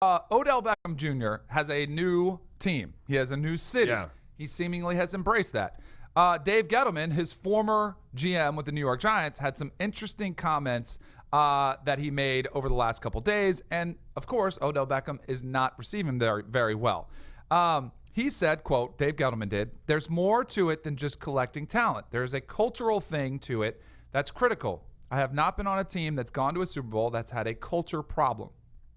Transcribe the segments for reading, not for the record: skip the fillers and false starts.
Odell Beckham Jr. has a new team. He has a new city. Yeah. He seemingly has embraced that. Dave Gettleman, his former GM with the New York Giants, had some interesting comments that he made over the last couple days. And, of course, Odell Beckham is not receiving very, very well. He said, quote, Dave Gettleman did, "There's more to it than just collecting talent. There's a cultural thing to it that's critical. I have not been on a team that's gone to a Super Bowl that's had a culture problem."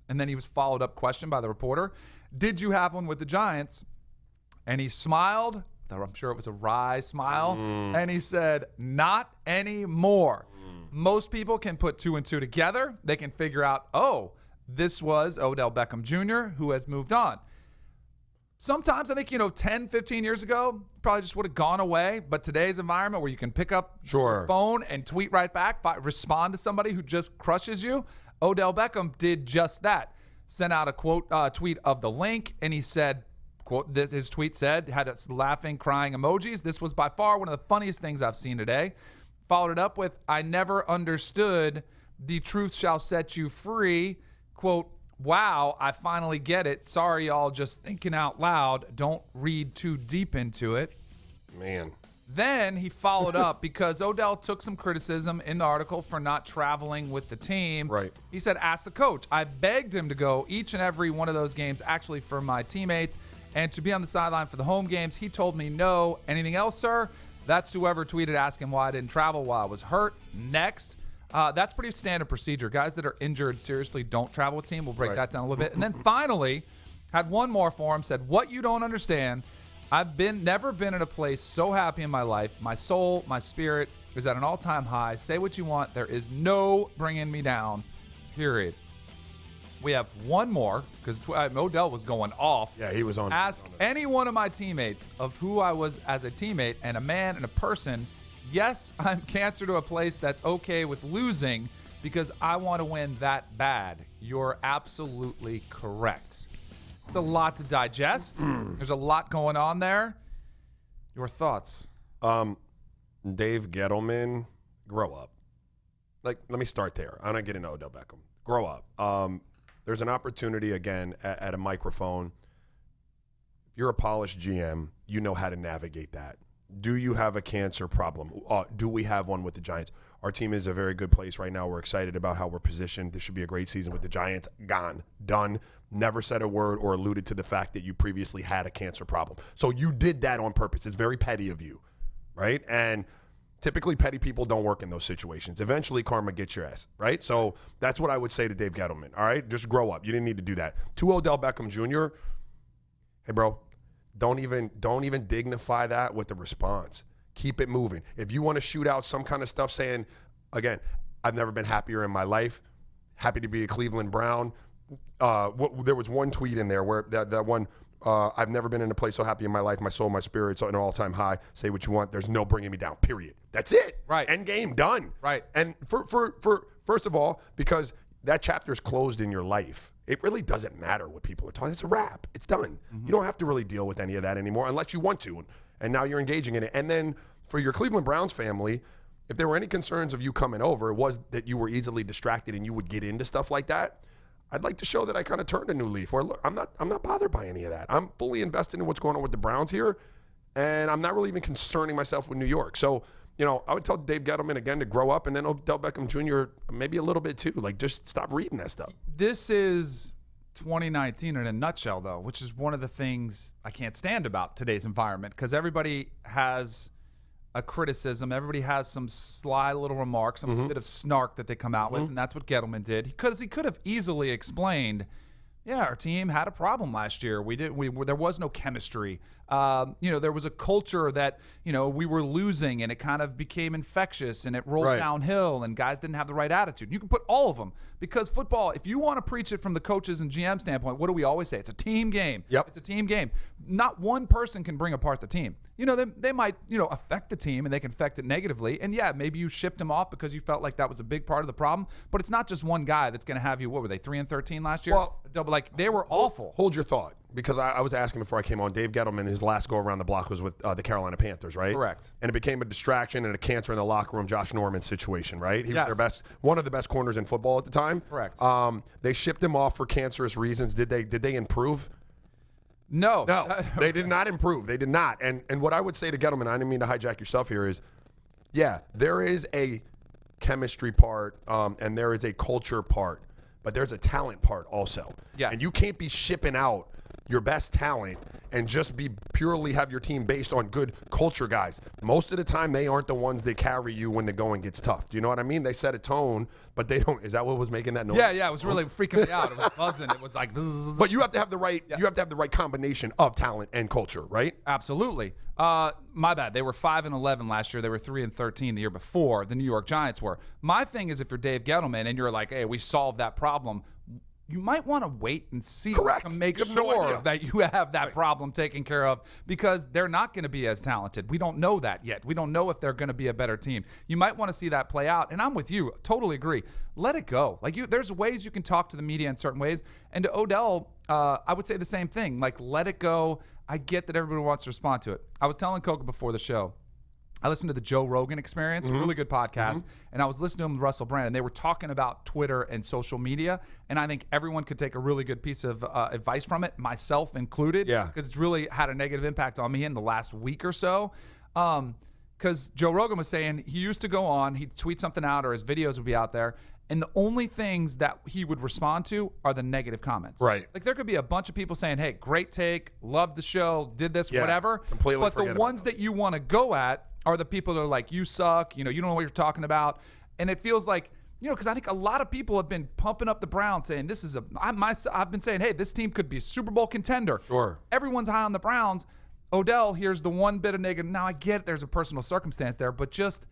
And then he was followed up question by the reporter, "Did you have one with the Giants?" And he smiled. I'm sure it was a wry smile. And he said, "Not anymore." Most people can put 2 and 2 together. They can figure out, oh, this was Odell Beckham Jr. who has moved on. Sometimes I think, 10, 15 years ago, probably just would have gone away. But today's environment where you can pick up your phone and tweet right back, respond to somebody who just crushes you, Odell Beckham did just that. Sent out a tweet of the link, and he said, quote, his tweet said, had us laughing, crying emojis. "This was by far one of the funniest things I've seen today." Followed it up with, "I never understood the truth shall set you free." Quote, "Wow, I finally get it. Sorry, y'all, just thinking out loud. Don't read too deep into it." Man. Then he followed up because Odell took some criticism in the article for not traveling with the team. Right. He said, "Ask the coach. I begged him to go each and every one of those games, actually for my teammates, and to be on the sideline for the home games. He told me no. Anything else, sir?" That's whoever tweeted asking why I didn't travel while I was hurt. Next. That's pretty standard procedure. Guys that are injured seriously don't travel with team. We'll break that down a little bit. And then finally, had one more for him, said, "What you don't understand, I've never been in a place so happy in my life. My soul, my spirit is at an all-time high. Say what you want. There is no bringing me down, period." We have one more because Odell was going off. Yeah, he was on. Ask any one of my teammates of who I was as a teammate and a man and a person. Yes, I'm cancer to a place that's okay with losing because I want to win that bad. You're absolutely correct. It's a lot to digest. There's a lot going on there. Your thoughts? Dave Gettleman, grow up. Let me start there. I'm not getting Odell Beckham. Grow up. There's an opportunity, again, at a microphone. If you're a polished GM, you know how to navigate that. Do you have a cancer problem? Do we have one with the Giants? Our team is a very good place right now. We're excited about how we're positioned. This should be a great season with the Giants. Gone. Done. Never said a word or alluded to the fact that you previously had a cancer problem. So you did that on purpose. It's very petty of you, right? And typically petty people don't work in those situations. Eventually karma gets your ass, right? So that's what I would say to Dave Gettleman, all right? Just grow up. You didn't need to do that. To Odell Beckham Jr., hey, bro, don't even dignify that with the response. Keep it moving. If you want to shoot out some kind of stuff saying, again, I've never been happier in my life, happy to be a Cleveland Brown. There was one tweet in there where that one, I've never been in a place so happy in my life, my soul, my spirit, so at an all-time high. Say what you want. There's no bringing me down, period. That's it. Right. End game, done. Right. And for first of all, because that chapter's closed in your life, it really doesn't matter what people are talking. It's a wrap. It's done. You don't have to really deal with any of that anymore unless you want to. And now you're engaging in it. And then for your Cleveland Browns family, if there were any concerns of you coming over, it was that you were easily distracted and you would get into stuff like that. I'd like to show that I kind of turned a new leaf. Where look, I'm not bothered by any of that. I'm fully invested in what's going on with the Browns here, and I'm not really even concerning myself with New York. So, I would tell Dave Gettleman again to grow up, and then Odell Beckham Jr. maybe a little bit too. Like, just stop reading that stuff. This is 2019 in a nutshell, though, which is one of the things I can't stand about today's environment because everybody has a criticism. Everybody has some sly little remarks, some bit of snark that they come out with, and that's what Gettleman did. He could have easily explained, yeah, our team had a problem last year. There was no chemistry. There was a culture that, we were losing and it kind of became infectious and it rolled downhill and guys didn't have the right attitude. You can put all of them because football, if you want to preach it from the coaches and GM standpoint, what do we always say? It's a team game. Yep. It's a team game. Not one person can bring apart the team. They might, affect the team and they can affect it negatively. And yeah, maybe you shipped them off because you felt like that was a big part of the problem, but it's not just one guy that's going to have you, what were they, 3-13 last year? Well, double like they were awful. Hold your thought, because I was asking before I came on. Dave Gettleman, his last go around the block was with the Carolina Panthers, right? Correct. And it became a distraction and a cancer in the locker room, Josh Norman situation, right? He Yes. was their one of the best corners in football at the time. Correct. They shipped him off for cancerous reasons. Did they improve? No. No, they did not improve. They did not. And what I would say to Gettleman, I didn't mean to hijack your stuff here, is, yeah, there is a chemistry part and there is a culture part, but there's a talent part also. Yes. And you can't be shipping out your best talent and just be purely have your team based on good culture guys. Most of the time, they aren't the ones that carry you when the going gets tough. Do you know what I mean? They set a tone, but they don't. Is that what was making that noise? Yeah, it was really freaking me out. It was buzzing. It was like, bzzz. But you have to have the right. You have to have the right combination of talent and culture, right? Absolutely. My bad. They were 5-11 last year. They were 3-13 the year before. The New York Giants were. My thing is, if you're Dave Gettleman and you're like, hey, we solved that problem, you might want to wait and see Correct. to make You have no sure idea. that you have that problem taken care of, because they're not going to be as talented. We don't know that yet. We don't know if they're going to be a better team. You might want to see that play out. And I'm with you. Totally agree. Let it go. Like, there's ways you can talk to the media in certain ways. And to Odell, I would say the same thing. Like, let it go. I get that everybody wants to respond to it. I was telling Coca before the show, I listened to the Joe Rogan Experience, really good podcast, and I was listening to him with Russell Brand, and they were talking about Twitter and social media, and I think everyone could take a really good piece of advice from it, myself included, because it's really had a negative impact on me in the last week or so. Because Joe Rogan was saying he used to go on, he'd tweet something out, or his videos would be out there, and the only things that he would respond to are the negative comments. Right. Like, there could be a bunch of people saying, hey, great take, loved the show, did this, Yeah, whatever. completely But forget the about ones that you want to go at are the people that are like, you suck, you don't know what you're talking about. And it feels like, because I think a lot of people have been pumping up the Browns saying this is I've been saying, hey, this team could be a Super Bowl contender. Sure. Everyone's high on the Browns. Odell, here's the one bit of negative. Now, I get it, there's a personal circumstance there, but just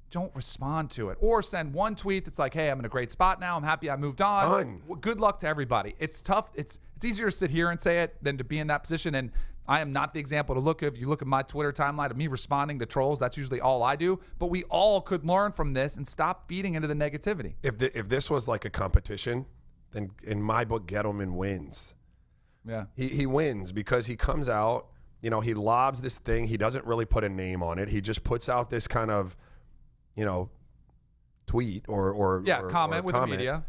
don't respond to it. Or send one tweet that's like, hey, I'm in a great spot now. I'm happy I moved on. Done. Well, good luck to everybody. It's tough. It's easier to sit here and say it than to be in that position. And I am not the example to look at. If you look at my Twitter timeline of me responding to trolls, that's usually all I do. But we all could learn from this and stop feeding into the negativity. If this was like a competition, then in my book, Gettleman wins. Yeah. He wins because he comes out, he lobs this thing. He doesn't really put a name on it. He just puts out this kind of, tweet or comment with the media.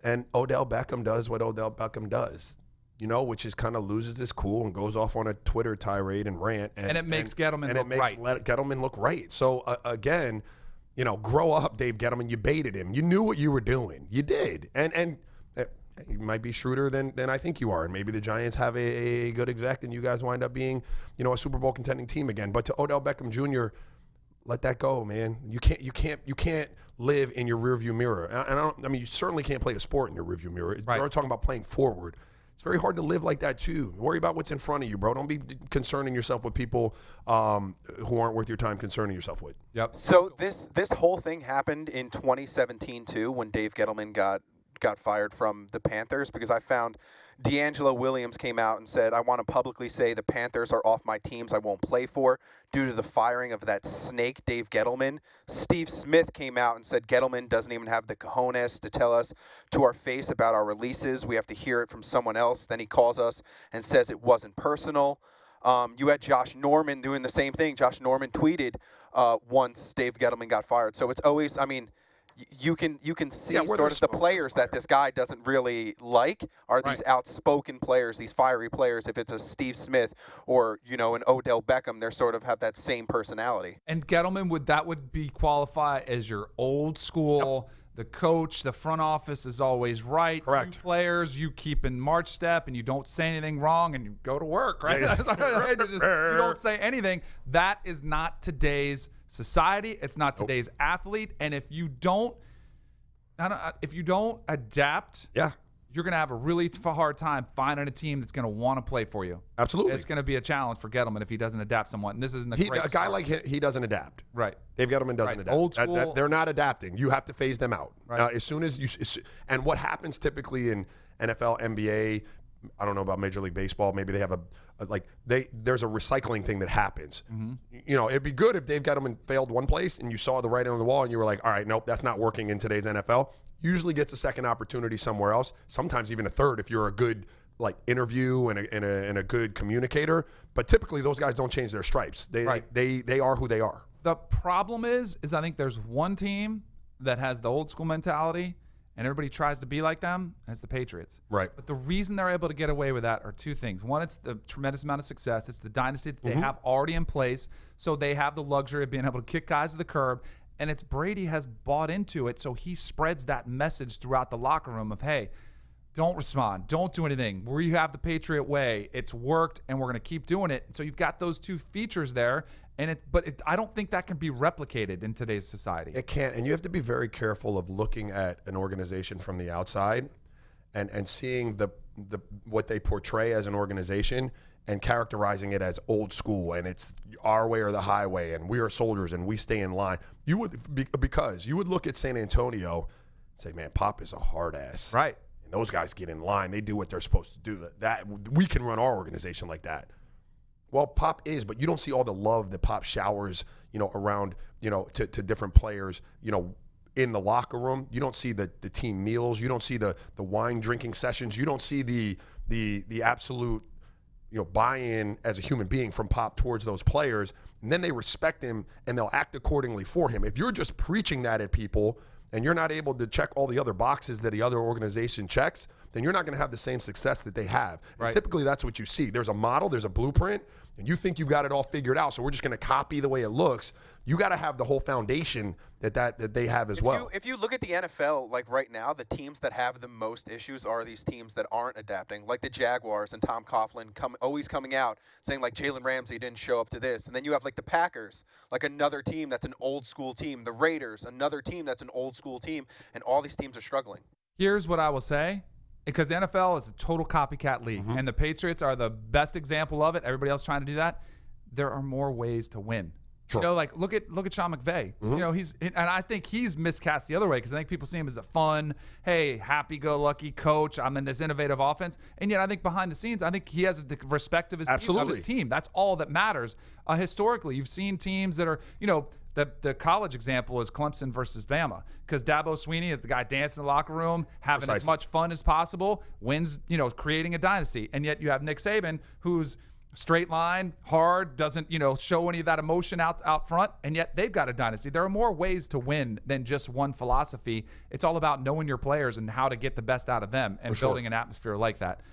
And Odell Beckham does what Odell Beckham does, which is kind of loses his cool and goes off on a Twitter tirade and rant. And it makes Gettleman look right. Gettleman look right. So, again, grow up, Dave Gettleman. You baited him. You knew what you were doing. You did. And you might be shrewder than I think you are. And maybe the Giants have a good exec and you guys wind up being, a Super Bowl contending team again. But to Odell Beckham Jr., let that go, man. You can't live in your rearview mirror. And you certainly can't play a sport in your rearview mirror. Right. You're talking about playing forward. It's very hard to live like that too. Worry about what's in front of you, bro. Don't be concerning yourself with people who aren't worth your time concerning yourself with. Yep. So this whole thing happened in 2017 too, when Dave Gettleman got fired from the Panthers, because I found D'Angelo Williams came out and said, I want to publicly say the Panthers are off my teams I won't play for due to the firing of that snake, Dave Gettleman. Steve Smith came out and said Gettleman doesn't even have the cojones to tell us to our face about our releases. We have to hear it from someone else. Then he calls us and says it wasn't personal. You had Josh Norman doing the same thing. Josh Norman tweeted once Dave Gettleman got fired. So it's always, you can see sort of the players that this guy doesn't really like are these outspoken players, these fiery players. If it's a Steve Smith or an Odell Beckham, they sort of have that same personality. And Gettleman would be qualify as your old school. Yep. The coach, the front office is always right. Correct. You players, you keep in march step and you don't say anything wrong and you go to work, right? Yeah. You don't say anything. That is not today's society. It's not today's athlete. And if you don't adapt, you're going to have a really hard time finding a team that's going to want to play for you. Absolutely. It's going to be a challenge for Gettleman if he doesn't adapt somewhat. And this isn't a guy like him, he doesn't adapt. Right. Dave Gettleman doesn't adapt. Old school. They're not adapting. You have to phase them out. Right. As soon as you – and what happens typically in NFL, NBA, I don't know about Major League Baseball. Maybe they have there's a recycling thing that happens. Mm-hmm. It'd be good if Dave Gettleman failed one place and you saw the writing on the wall and you were like, all right, nope, that's not working in today's NFL. usually gets a second opportunity somewhere else, sometimes even a third if you're a good interview and a good communicator. But typically those guys don't change their stripes. They are who they are. The problem is I think there's one team that has the old school mentality and everybody tries to be like them, and it's the Patriots. Right. But the reason they're able to get away with that are two things. One, it's the tremendous amount of success. It's the dynasty that they have already in place, so they have the luxury of being able to kick guys to the curb. And it's Brady has bought into it, so he spreads that message throughout the locker room of, hey, don't respond. Don't do anything. We have the Patriot way. It's worked, and we're going to keep doing it. So you've got those two features there, but I don't think that can be replicated in today's society. It can't, and you have to be very careful of looking at an organization from the outside and seeing what they portray as an organization and characterizing it as old school, and it's our way or the highway, and we are soldiers, and we stay in line. Because you would look at San Antonio and say, man, Pop is a hard ass. Right. And those guys get in line. They do what they're supposed to do. That we can run our organization like that. Well, Pop is, but you don't see all the love that Pop showers, around, to different players, in the locker room. You don't see the team meals. You don't see the wine drinking sessions. You don't see the absolute, buy-in as a human being from Pop towards those players. And then they respect him and they'll act accordingly for him. If you're just preaching that at people and you're not able to check all the other boxes that the other organization checks, then you're not going to have the same success that they have. Right. Typically, that's what you see. There's a model, there's a blueprint, and you think you've got it all figured out, so we're just going to copy the way it looks. You got to have the whole foundation that they have as well. If you look at the NFL, like right now, the teams that have the most issues are these teams that aren't adapting, like the Jaguars and Tom Coughlin always coming out saying like Jalen Ramsey didn't show up to this. And then you have like the Packers, like another team that's an old school team. The Raiders, another team that's an old school team. And all these teams are struggling. Here's what I will say. Because the NFL is a total copycat league, and the Patriots are the best example of it. Everybody else trying to do that. There are more ways to win. Sure. Look at Sean McVay. And I think he's miscast the other way because I think people see him as a fun, hey, happy-go-lucky coach. I'm in this innovative offense, and yet I think behind the scenes, I think he has the respect of his team. That's all that matters. Historically, you've seen teams that are, The college example is Clemson versus Bama because Dabo Swinney is the guy dancing in the locker room, having as much fun as possible, wins, creating a dynasty. And yet you have Nick Saban, who's straight line, hard, doesn't, show any of that emotion out front, and yet they've got a dynasty. There are more ways to win than just one philosophy. It's all about knowing your players and how to get the best out of them and building an atmosphere like that.